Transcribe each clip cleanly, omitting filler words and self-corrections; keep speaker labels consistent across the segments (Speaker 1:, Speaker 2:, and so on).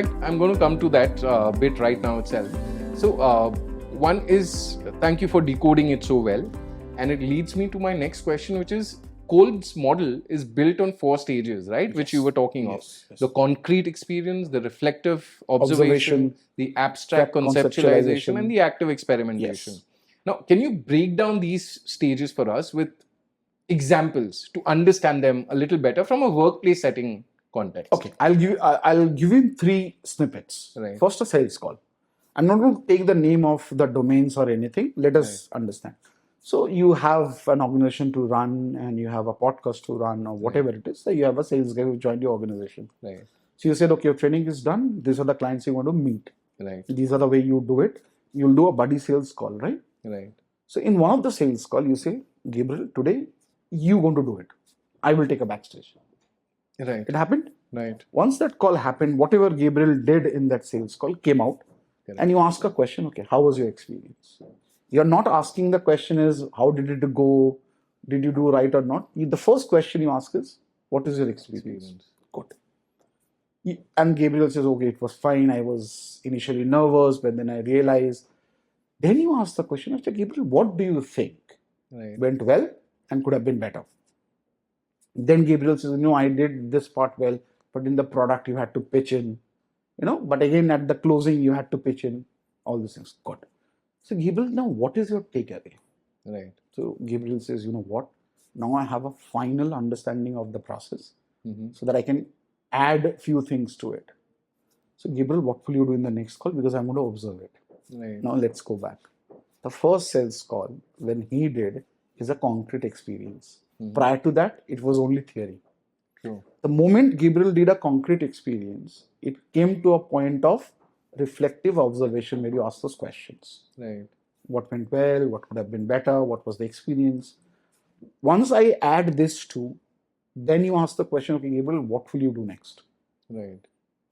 Speaker 1: fact, I'm going to come to that bit right now itself. So one is, thank you for decoding it so well. And it leads me to my next question, which is, Kolb's model is built on 4 stages, right? Which you were talking of. The concrete experience, the reflective observation, the abstract conceptualization, and the active experimentation. Now, can you break down these stages for us with examples to understand them a little better from a workplace setting context?
Speaker 2: Okay, I'll give you 3 snippets.
Speaker 1: Right.
Speaker 2: First, a sales call. I'm not going to take the name of the domains or anything. Let us understand. So you have an organization to run, and you have a podcast to run, or whatever it is. So you have a sales guy who joined your organization.
Speaker 1: Right.
Speaker 2: So you said, okay, your training is done. These are the clients you want to meet.
Speaker 1: Right.
Speaker 2: These are the way you do it. You'll do a buddy sales call, right?
Speaker 1: Right.
Speaker 2: So in one of the sales call, you say, Gabriel, today you going to do it. I will take a backstage.
Speaker 1: Right.
Speaker 2: It happened.
Speaker 1: Right.
Speaker 2: Once that call happened, whatever Gabriel did in that sales call came out. Correct. And you ask a question, okay, how was your experience? You're not asking the question is, how did it go? Did you do right or not? The first question you ask is, what is your experience? Good. And Gabriel says, okay, it was fine. I was initially nervous, but then I realized. Then you ask the question, Mr. Gabriel, what do you think?
Speaker 1: Right.
Speaker 2: Went well and could have been better? Then Gabriel says, no, I did this part well, but in the product you had to pitch in, but again at the closing you had to pitch in, all these things. Good. So Gabriel, now what is your takeaway?
Speaker 1: Right.
Speaker 2: So Gabriel says, you know what? Now I have a final understanding of the process so that I can add a few things to it. So Gabriel, what will you do in the next call? Because I'm going to observe it.
Speaker 1: Right.
Speaker 2: Now let's go back. The first sales call, when he did, is a concrete experience. Prior to that, it was only theory.
Speaker 1: True.
Speaker 2: The moment Gabriel did a concrete experience, it came to a point of reflective observation where you ask those questions.
Speaker 1: Right.
Speaker 2: What went well? What could have been better? What was the experience? Once I add this to, then you ask the question, okay, Gabriel, what will you do next?
Speaker 1: Right.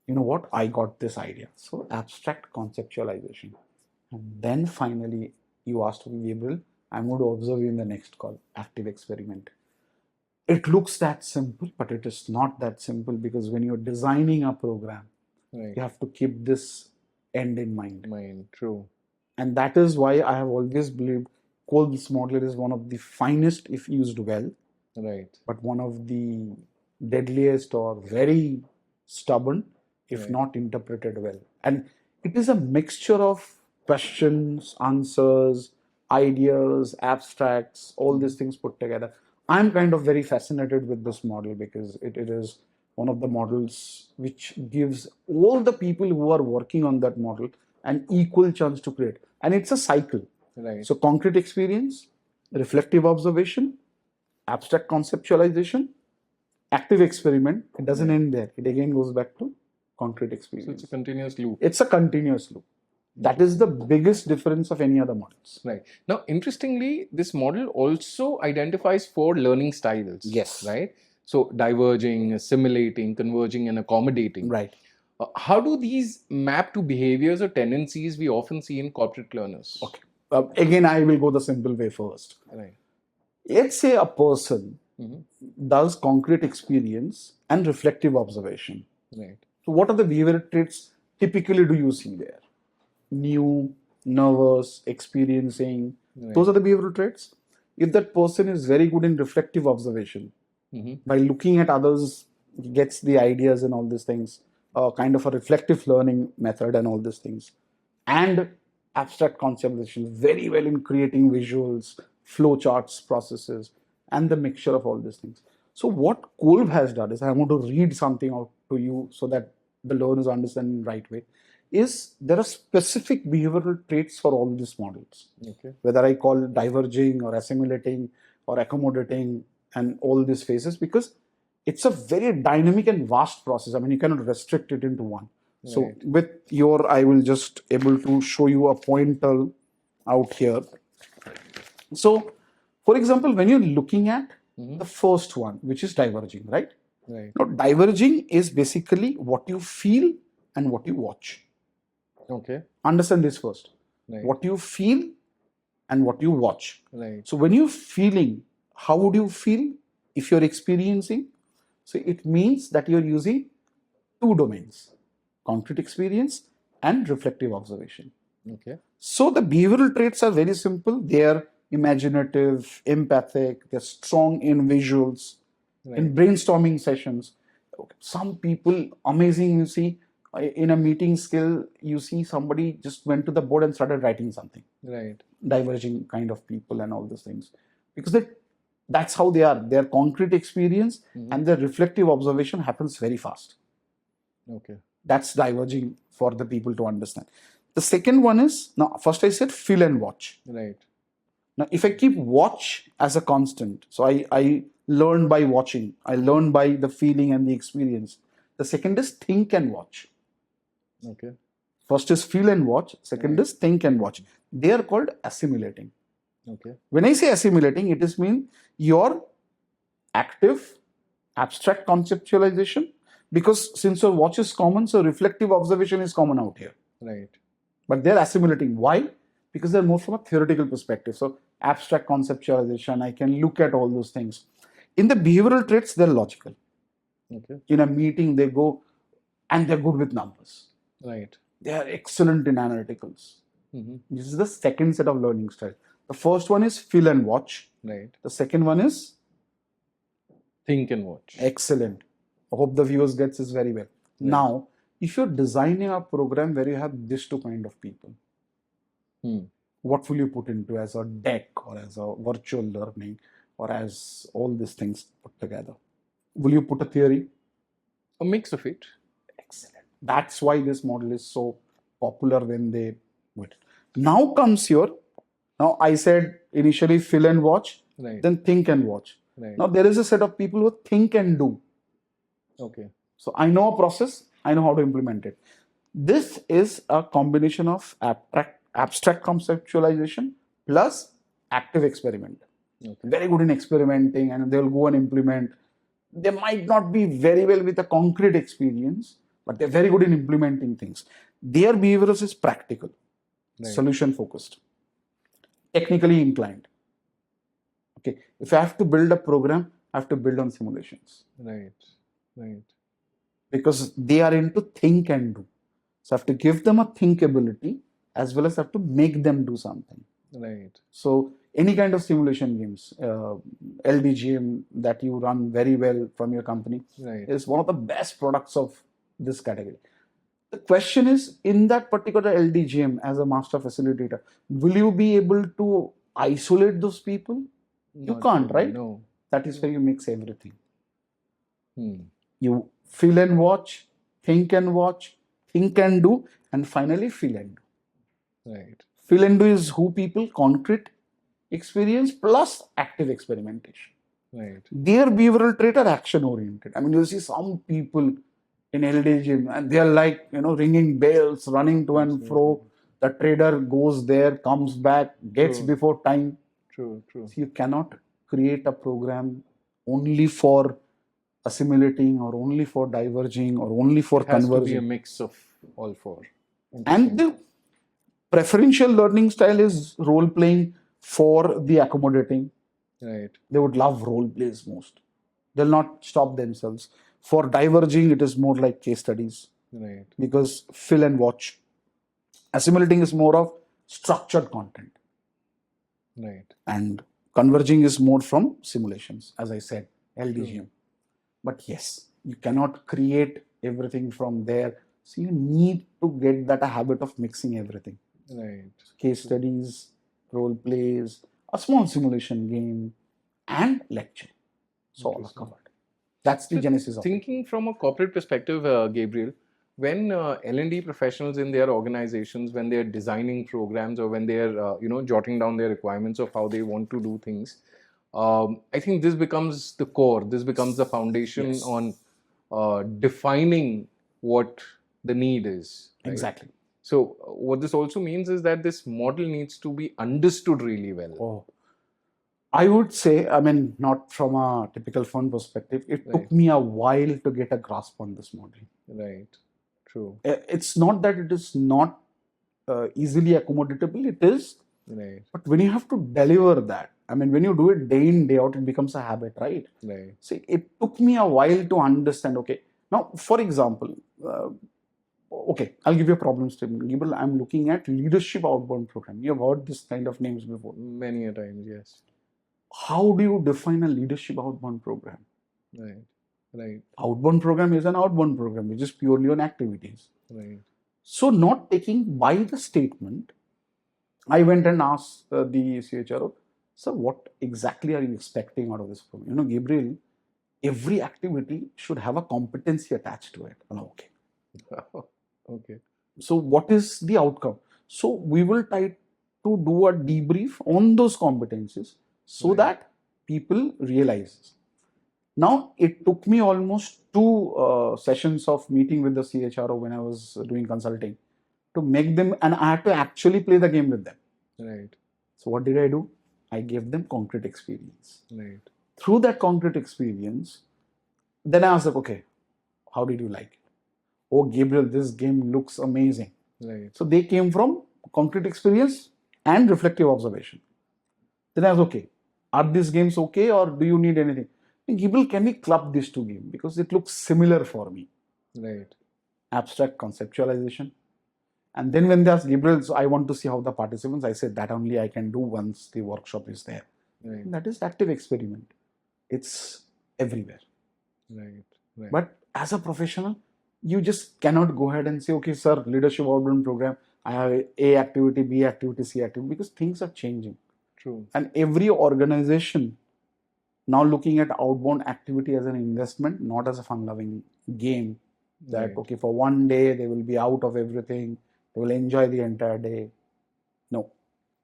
Speaker 2: You know what? I got this idea. So abstract conceptualization. And then finally, you asked me, Gabriel, I'm going to observe you in the next call, active experiment. It looks that simple, but it is not that simple, because when you're designing a program, you have to keep this end in mind.
Speaker 1: True.
Speaker 2: And that is why I have always believed Kolb's model is one of the finest if used well,
Speaker 1: right,
Speaker 2: but one of the deadliest or very stubborn if not interpreted well. And it is a mixture of questions, answers, ideas, abstracts, all these things put together. I'm kind of very fascinated with this model because it is one of the models which gives all the people who are working on that model an equal chance to create. And it's a cycle.
Speaker 1: Right.
Speaker 2: So concrete experience, reflective observation, abstract conceptualization, active experiment. It doesn't end there. It again goes back to concrete experience.
Speaker 1: So it's a continuous loop.
Speaker 2: It's a continuous loop. That is the biggest difference of any other models.
Speaker 1: Right. Now, interestingly, this model also identifies 4 learning styles.
Speaker 2: Yes.
Speaker 1: Right. So diverging, assimilating, converging, and accommodating.
Speaker 2: Right.
Speaker 1: How do these map to behaviors or tendencies we often see in corporate learners?
Speaker 2: Okay. Again, I will go the simple way first.
Speaker 1: Right.
Speaker 2: Let's say a person does concrete experience and reflective observation.
Speaker 1: Right.
Speaker 2: So what are the behavioral traits typically do you see there? New, nervous, experiencing.
Speaker 1: Right.
Speaker 2: Those are the behavioral traits. If that person is very good in reflective observation, by looking at others, he gets the ideas and all these things, kind of a reflective learning method and all these things. And abstract conceptualization, very well in creating visuals, flow charts, processes, and the mixture of all these things. So what Kolb has done is, I want to read something out to you so that the learners understand in the right way, is there are specific behavioral traits for all these models.
Speaker 1: Okay.
Speaker 2: Whether I call diverging or assimilating or accommodating and all these phases, because it's a very dynamic and vast process. I mean, you cannot restrict it into one. Right. So with your, I will just able to show you a pointer out here. So, for example, when you're looking at the first one, which is diverging, right?
Speaker 1: Right.
Speaker 2: Now, diverging is basically what you feel and what you watch.
Speaker 1: Okay.
Speaker 2: Understand this first.
Speaker 1: Right.
Speaker 2: What you feel and what you watch.
Speaker 1: Right.
Speaker 2: So when you're feeling, how would you feel if you're experiencing? So it means that you're using 2 domains. concrete experience, and reflective observation.
Speaker 1: Okay.
Speaker 2: So the behavioral traits are very simple. They are imaginative, empathic, they're strong in visuals, in brainstorming sessions. Some people, amazing, you see, in a meeting skill, you see somebody just went to the board and started writing something.
Speaker 1: Right.
Speaker 2: Diverging kind of people and all those things. Because that's how they are. Their concrete experience and their reflective observation happens very fast.
Speaker 1: Okay.
Speaker 2: That's diverging for the people to understand. The second one is, now first I said feel and watch.
Speaker 1: Right.
Speaker 2: Now if I keep watch as a constant, so I learn by watching, I learn by the feeling and the experience. The second is think and watch.
Speaker 1: Okay.
Speaker 2: First is feel and watch, second is think and watch. They are called assimilating.
Speaker 1: Okay.
Speaker 2: When I say assimilating, it is mean your active abstract conceptualization, because since your watch is common, so reflective observation is common out here.
Speaker 1: Right.
Speaker 2: But they're assimilating. Why? Because they're more from a theoretical perspective. So abstract conceptualization, I can look at all those things. In the behavioral traits, they're logical.
Speaker 1: Okay.
Speaker 2: In a meeting, they go and they're good with numbers.
Speaker 1: Right.
Speaker 2: They are excellent in analyticals. This is the second set of learning style. The first one is feel and watch.
Speaker 1: Right.
Speaker 2: The second one is
Speaker 1: think and watch.
Speaker 2: Excellent. I hope the viewers gets this very well. Right. Now, if you're designing a program where you have these two kind of people, what will you put into as a deck or as a virtual learning or as all these things put together? Will you put a theory?
Speaker 1: A mix of it.
Speaker 2: Excellent. That's why this model is so popular when they went. Now comes now I said initially feel and watch, then think and watch. Right. Now there is a set of people who think and do.
Speaker 1: Okay.
Speaker 2: So I know a process, I know how to implement it. This is a combination of abstract conceptualization plus active experiment. Okay. Very good in experimenting, and they'll go and implement. They might not be very well with a concrete experience, but they're very good in implementing things. Their behaviors is practical, solution focused, technically inclined. Okay, if I have to build a program, I have to build on simulations.
Speaker 1: Right.
Speaker 2: Because they are into think and do. So I have to give them a think ability as well as I have to make them do something.
Speaker 1: Right.
Speaker 2: So any kind of simulation games, LDGM that you run very well from your company is one of the best products of this category. The question is, in that particular LDGM as a master facilitator, will you be able to isolate those people? You can't, right?
Speaker 1: No.
Speaker 2: That is where you mix everything. You feel and watch, think and do, and finally feel and do.
Speaker 1: Right.
Speaker 2: Feel and do is who people, concrete experience plus active experimentation.
Speaker 1: Right.
Speaker 2: Their behavioral trait are action oriented. I mean, you see some people in LDGM and they are like, ringing bells, running to and fro. The trader goes there, comes back, gets before time.
Speaker 1: True.
Speaker 2: So you cannot create a program only for assimilating or only for diverging or only for converging.
Speaker 1: It has to be a mix of all four.
Speaker 2: And the preferential learning style is role playing for the accommodating.
Speaker 1: Right.
Speaker 2: They would love role plays most. They'll not stop themselves. For diverging, it is more like case studies.
Speaker 1: Right.
Speaker 2: Because fill and watch. Assimilating is more of structured content.
Speaker 1: Right.
Speaker 2: And converging is more from simulations, as I said, LDGM. But yes, you cannot create everything from there. So you need to get that a habit of mixing everything.
Speaker 1: Right.
Speaker 2: Case studies, role plays, a small simulation game, and lecture. So all are covered. That's the genesis of it.
Speaker 1: Thinking from a corporate perspective, Gabriel, when L&D professionals in their organizations, when they're designing programs or when they're jotting down their requirements of how they want to do things, I think this becomes the core. This becomes the foundation on defining what the need is.
Speaker 2: Right? Exactly.
Speaker 1: So what this also means is that this model needs to be understood really well.
Speaker 2: I would say, not from a typical fund perspective, it took me a while to get a grasp on this model.
Speaker 1: Right. True.
Speaker 2: It's not that it is not easily accommodatable, it is.
Speaker 1: Right.
Speaker 2: But when you have to deliver that, when you do it day in, day out, it becomes a habit, right?
Speaker 1: Right.
Speaker 2: See, it took me a while to understand, okay, now, for example, Okay, I'll give you a problem statement. Gabriel, I'm looking at leadership outbound program. You have heard this kind of names before.
Speaker 1: Many a times, yes.
Speaker 2: How do you define a leadership outbound program?
Speaker 1: Right, right,
Speaker 2: Outbound program is an outbound program, which is purely on activities.
Speaker 1: right.
Speaker 2: So, not taking by the statement, I went and asked the CHRO, sir, what exactly are you expecting out of this program? You know, Gabriel, every activity should have a competency attached to it. I'm like, okay.
Speaker 1: Okay.
Speaker 2: So, what is the outcome? So, we will try to do a debrief on those competencies so
Speaker 1: Right.
Speaker 2: that people realize. Now, it took me almost 2 sessions of meeting with the CHRO when I was doing consulting to make them, and I had to actually play the game with them.
Speaker 1: Right.
Speaker 2: So, what did I do? I gave them concrete experience.
Speaker 1: Right.
Speaker 2: Through that concrete experience, then I asked them, okay, how did you like it? Oh, Gabriel, this game looks amazing.
Speaker 1: Right.
Speaker 2: So they came from concrete experience and reflective observation. Then I was okay. Are these games okay or do you need anything? And Gabriel, can we club these 2 games? Because it looks similar for me.
Speaker 1: Right.
Speaker 2: Abstract conceptualization. And then when they asked Gabriel, so I want to see how the participants, I said that only I can do once the workshop is there.
Speaker 1: Right.
Speaker 2: And that is active experiment. It's everywhere.
Speaker 1: Right. Right.
Speaker 2: But as a professional, you just cannot go ahead and say, okay, sir, leadership outbound program, I have A activity, B activity, C activity, because things are changing.
Speaker 1: True.
Speaker 2: And every organization now looking at outbound activity as an investment, not as a fun-loving game. That,
Speaker 1: Right.
Speaker 2: okay, for one day, they will be out of everything. They will enjoy the entire day. No,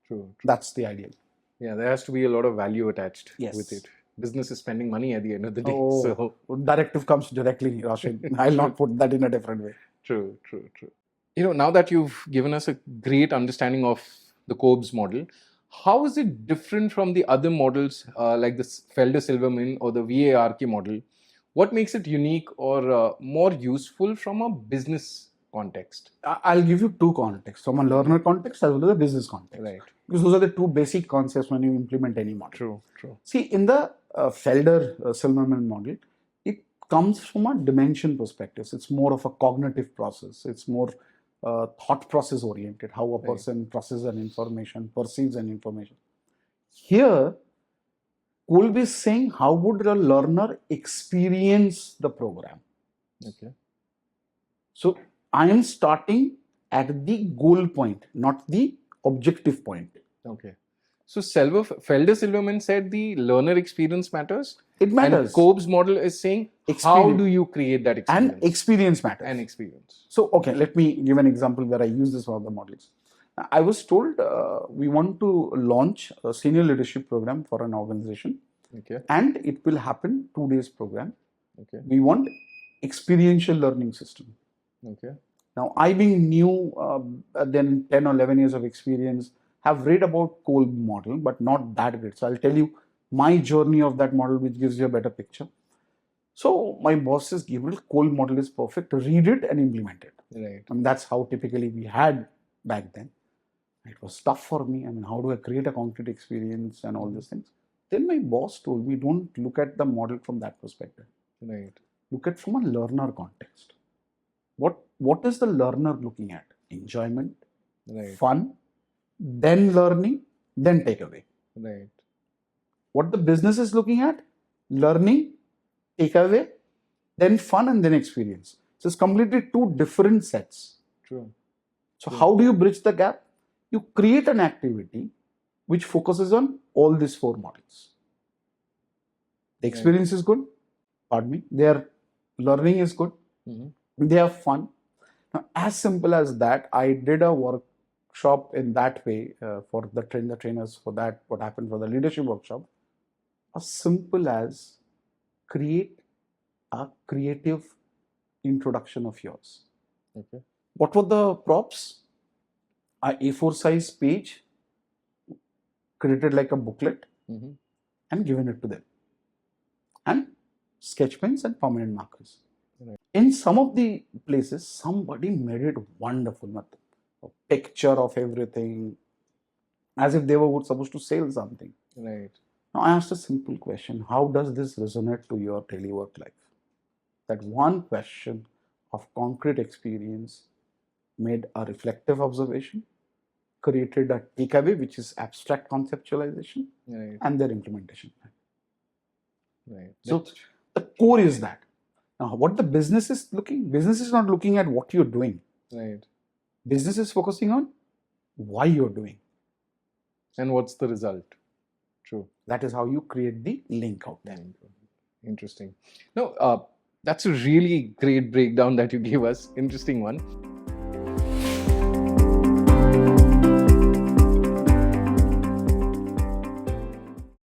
Speaker 1: True.
Speaker 2: that's the ideal.
Speaker 1: Yeah, there has to be a lot of value attached
Speaker 2: Yes.
Speaker 1: with it. Business is spending money at the end of the day.
Speaker 2: Oh,
Speaker 1: So
Speaker 2: directive comes directly, Rashid. I'll not put that in a different way.
Speaker 1: true, true, true. You know, now that you've given us a great understanding of the Kolb's model, how is it different from the other models like the Felder-Silverman or the VARK model? What makes it unique or more useful from a business context?
Speaker 2: I'll give you 2 contexts, from a learner context as well as a business context.
Speaker 1: Right.
Speaker 2: Because those are the 2 basic concepts when you implement any model.
Speaker 1: True, true.
Speaker 2: See, in the Felder-Silverman model, it comes from a dimension perspective. It's more of a cognitive process. It's more thought process oriented, how a person processes an information, perceives an information. Here, Kolb is saying how would a learner experience the program.
Speaker 1: Okay.
Speaker 2: So, I am starting at the goal point, not the objective point.
Speaker 1: Okay. So Felder-Silverman said the learner experience matters.
Speaker 2: It matters.
Speaker 1: And Kolb's model is saying how do you create that experience?
Speaker 2: And experience matters.
Speaker 1: And experience.
Speaker 2: So, okay, let me give an example where I use this one of the models. I was told we want to launch a senior leadership program for an organization.
Speaker 1: Okay.
Speaker 2: And it will happen 2 days program.
Speaker 1: Okay.
Speaker 2: We want experiential learning system.
Speaker 1: Okay.
Speaker 2: Now, I being new, then 10 or 11 years of experience, have read about Kolb model, but not that great. So I'll tell you my journey of that model, which gives you a better picture. So my boss says, Gabriel, Kolb model is perfect. Read it and implement it.
Speaker 1: Right.
Speaker 2: And that's how typically we had back then. It was tough for me. I mean, how do I create a concrete experience and all these things? Then my boss told me, don't look at the model from that perspective.
Speaker 1: Right.
Speaker 2: Look at from a learner context. What is the learner looking at? Enjoyment,
Speaker 1: right.
Speaker 2: Fun, then learning, then takeaway.
Speaker 1: Right.
Speaker 2: What the business is looking at? Learning, takeaway, then fun, and then experience. So it's completely 2 different sets.
Speaker 1: True.
Speaker 2: So how do you bridge the gap? You create an activity which focuses on all these 4 models. The experience is good. Pardon me. Their learning is good. They have fun. Now, as simple as that, I did a workshop in that way for the trainers for that. What happened for the leadership workshop? As simple as create a creative introduction of yours.
Speaker 1: Okay.
Speaker 2: What were the props? A A4 size page created like a booklet and given it to them. And sketch pens and permanent markers.
Speaker 1: Right.
Speaker 2: In some of the places, somebody made it wonderful. A picture of everything, as if they were supposed to sell something.
Speaker 1: Right.
Speaker 2: Now, I asked a simple question. How does this resonate to your daily work life? That one question of concrete experience made a reflective observation, created a takeaway, which is abstract conceptualization,
Speaker 1: Right.
Speaker 2: and their implementation plan.
Speaker 1: Right.
Speaker 2: So the core is that. Now, what the business is not looking at what you're doing.
Speaker 1: Right.
Speaker 2: Business is focusing on why you're doing.
Speaker 1: And what's the result? True.
Speaker 2: That is how you create the link out there.
Speaker 1: Interesting. No, that's a really great breakdown that you gave us. Interesting one.